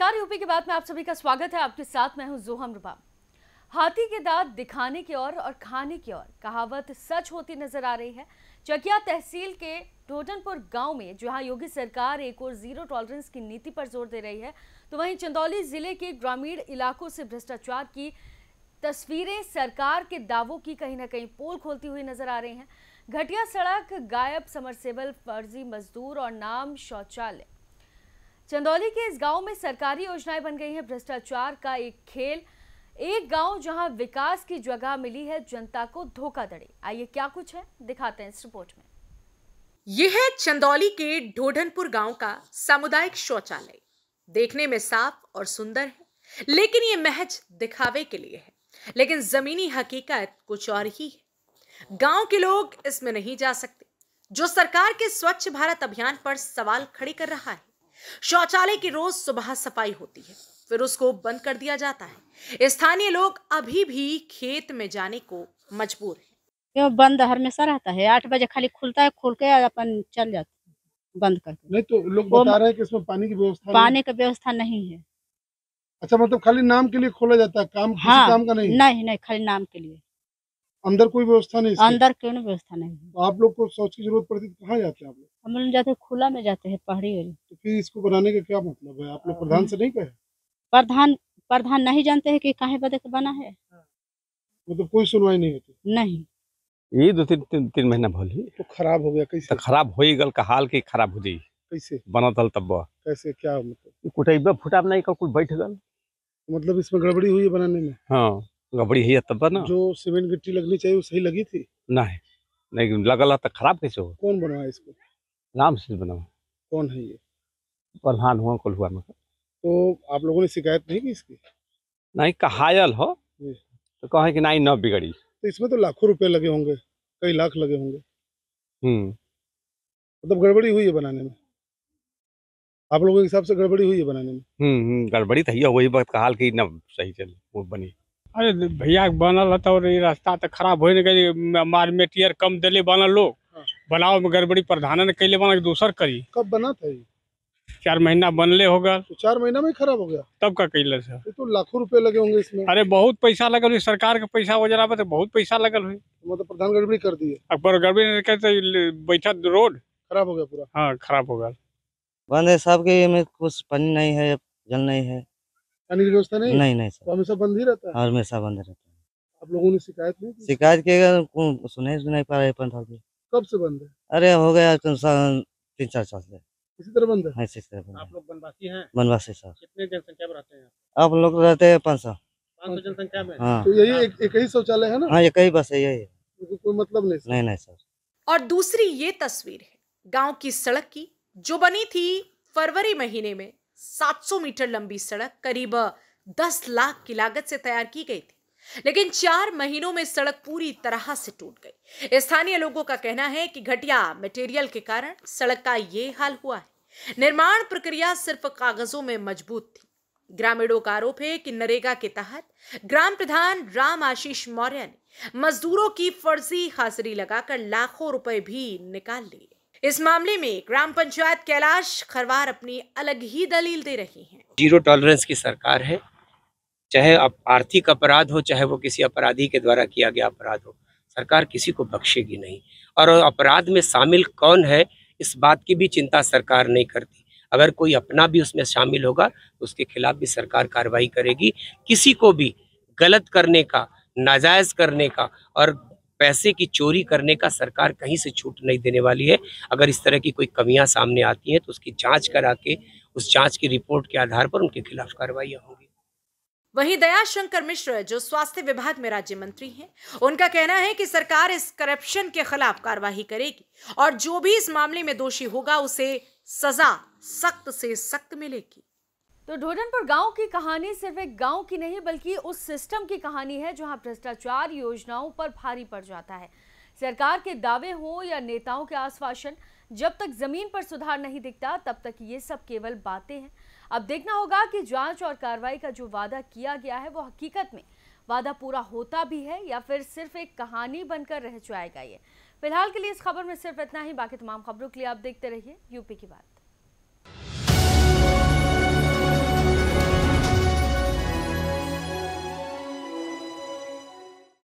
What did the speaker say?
नमस्कार, यूपी की बात में आप सभी का स्वागत है। आपके साथ मैं हूं जोहम रुबा। हाथी के दांत दिखाने की और खाने की और कहावत सच होती नजर आ रही है। चकिया तहसील के ढोडनपुर गांव में जहां योगी सरकार एक और जीरो टॉलरेंस की नीति पर जोर दे रही है, तो वहीं चंदौली जिले के ग्रामीण इलाकों से भ्रष्टाचार की तस्वीरें सरकार के दावों की कहीं ना कहीं पोल खोलती हुई नजर आ रही हैं। घटिया सड़क, गायब समरसेबल, फर्जी मजदूर और नाम शौचालय। चंदौली के इस गांव में सरकारी योजनाएं बन गई हैं भ्रष्टाचार का एक खेल। एक गांव जहां विकास की जगह मिली है जनता को धोखाधड़ी। आइए क्या कुछ है दिखाते हैं इस रिपोर्ट में। यह है चंदौली के ढोडनपुर गांव का सामुदायिक शौचालय। देखने में साफ और सुंदर है, लेकिन ये महज दिखावे के लिए है। लेकिन जमीनी हकीकत कुछ और ही है। गांव के लोग इसमें नहीं जा सकते, जो सरकार के स्वच्छ भारत अभियान पर सवाल खड़े कर रहा है। शौचालय की रोज सुबह सफाई होती है, फिर उसको बंद कर दिया जाता है। स्थानीय लोग अभी भी खेत में जाने को मजबूर हैं। ये बंद हमेशा रहता है। 8 बजे खाली खुलता है, खुल के अपन चल जाते हैं बंद करके। नहीं तो लोग बता रहे हैं कि इसमें पानी की व्यवस्था पानी की व्यवस्था नहीं है। अच्छा, मतलब खाली नाम के लिए खोला जाता है, काम किसी काम का नहीं? नहीं, खाली नाम के लिए। अंदर कोई व्यवस्था नहीं इसके? अंदर क्यों व्यवस्था नहीं है। तो आप लोग को शौच की जरूरत पड़ती तो कहाँ जाते हैं आप लोग? हम लोग जाते खुला में जाते हैं, पहाड़ी एरिया। तो फिर इसको बनाने का क्या मतलब है? आप लोग प्रधान से नहीं कहे? प्रधान नहीं जानते हैं कि काहे बदे बना है। मतलब कोई सुनवाई नहीं होती? नहीं, ये 2-3 महीना भली तो खराब हो गया कैसे? तो खराब हो गल का हाल के खराब हो जाई। कैसे बनत हल तब कैसे क्या मतलब? कुटैबा फुटाब नहीं का कुछ बैठ गल। मतलब इसमें गड़बड़ी हुई है बनाने में? हाँ, गड़बड़ी है तब ना। जो सीमेंट गिट्टी लगनी चाहिए वो सही लगी थी? नहीं लगल तो खराब कैसे हो? कौन बनवाया इसको? नाम से बना। कौन है ये? प्रधान हुआ कुल हुआ में। तो आप लोगों ने शिकायत नहीं की इसकी? नहीं कहायल हो तो कहे कि नहीं न बिगड़ी। तो इसमें तो लाखों रुपए लगे होंगे, कई लाख लगे होंगे। मतलब गड़बड़ी हुई है बनाने में? आप लोगों के हिसाब से गड़बड़ी हुई है बनाने में? गड़बड़ी तो है, वही बात का हाल की न सही चल वो बनी। अरे भैया बनल तो ये रास्ता तो खराब हो गई। मार मेटियर कम दिले बनल लोग। हाँ। बनाओ में गड़बड़ी प्रधान ने कैले बना दूसर करी। कब बना था ये? 4 महीना बनले होगा। तो 4 महीना में ही खराब हो गया? तब का कैले से। तो लाखों रुपए लगे होंगे इसमें। अरे बहुत पैसा लगल हुई, सरकार के पैसा वजह पर बहुत पैसा लगल हुई। मतलब प्रधान गड़बड़ी कर दी है? अकबर गड़बड़ी ने कहते बैठा रोड खराब हो गया पूरा? हाँ खराब हो गया। बंद है सबके में, कुछ पानी नहीं है, जल नहीं है। पानी की व्यवस्था नहीं? नहीं सर, तो हमेशा बंद ही रहता है? हमेशा बंद रहता है। आप लोगों ने शिकायत नहीं की? शिकायत के सुने पा रहे पंद्रह। कब से बंद है? अरे हो गया 3-4 साल से इसी तरह बंद है? इसी तरह बंद है। आप लोग बनवासी हैं? बनवासी सर। कितने जनसंख्या में रहते हैं? आप लोग रहते हैं 500 जनसंख्या में। हाँ, तो यही एक ही शौचालय है ना? हाँ, ये कई बस है, यही है। कोई मतलब नहीं? नहीं सर। और दूसरी ये तस्वीर है गांव की सड़क की, जो बनी थी फरवरी महीने में। 700 मीटर लंबी सड़क करीब 10 लाख की लागत से तैयार की गई थी, लेकिन 4 महीनों में सड़क पूरी तरह से टूट गई। स्थानीय लोगों का कहना है कि घटिया मटेरियल के कारण सड़क का ये हाल हुआ है। निर्माण प्रक्रिया सिर्फ कागजों में मजबूत थी। ग्रामीणों का आरोप है कि नरेगा के तहत ग्राम प्रधान राम आशीष मौर्य ने मजदूरों की फर्जी हाजिरी लगाकर लाखों रुपए भी निकाल लिए। इस मामले में ग्राम पंचायत कैलाश खरवार अपनी अलग ही दलील दे रही है। जीरो टॉलरेंस की सरकार है, चाहे आर्थिक अपराध हो, चाहे वो किसी अपराधी के द्वारा किया गया अपराध हो, सरकार किसी को बख्शेगी नहीं। और अपराध में शामिल कौन है, इस बात की भी चिंता सरकार नहीं करती। अगर कोई अपना भी उसमें शामिल होगा तो उसके खिलाफ भी सरकार कार्रवाई करेगी। किसी को भी गलत करने का, नाजायज करने का और पैसे की चोरी करने का सरकार कहीं से छूट नहीं देने वाली है। अगर इस तरह की कोई कमियां सामने आती हैं तो उसकी जांच करा के, उस जांच की रिपोर्ट के आधार पर उनके खिलाफ कार्रवाई होंगी। वहीं दयाशंकर मिश्र, जो स्वास्थ्य विभाग में राज्य मंत्री हैं, उनका कहना है कि सरकार इस करप्शन के खिलाफ कार्रवाई करेगी और जो भी इस मामले में दोषी होगा उसे सजा सख्त से सख्त मिलेगी। तो ढोडनपुर गांव की कहानी सिर्फ एक गांव की नहीं बल्कि उस सिस्टम की कहानी है जहां भ्रष्टाचार योजनाओं पर भारी पड़ जाता है। सरकार के दावे हो या नेताओं के आश्वासन, जब तक जमीन पर सुधार नहीं दिखता तब तक ये सब केवल बातें हैं। अब देखना होगा कि जांच और कार्रवाई का जो वादा किया गया है वो हकीकत में वादा पूरा होता भी है या फिर सिर्फ एक कहानी बनकर रह जाएगा। ये फिलहाल के लिए इस खबर में सिर्फ इतना ही। बाकी तमाम खबरों के लिए आप देखते रहिए यूपी की बात।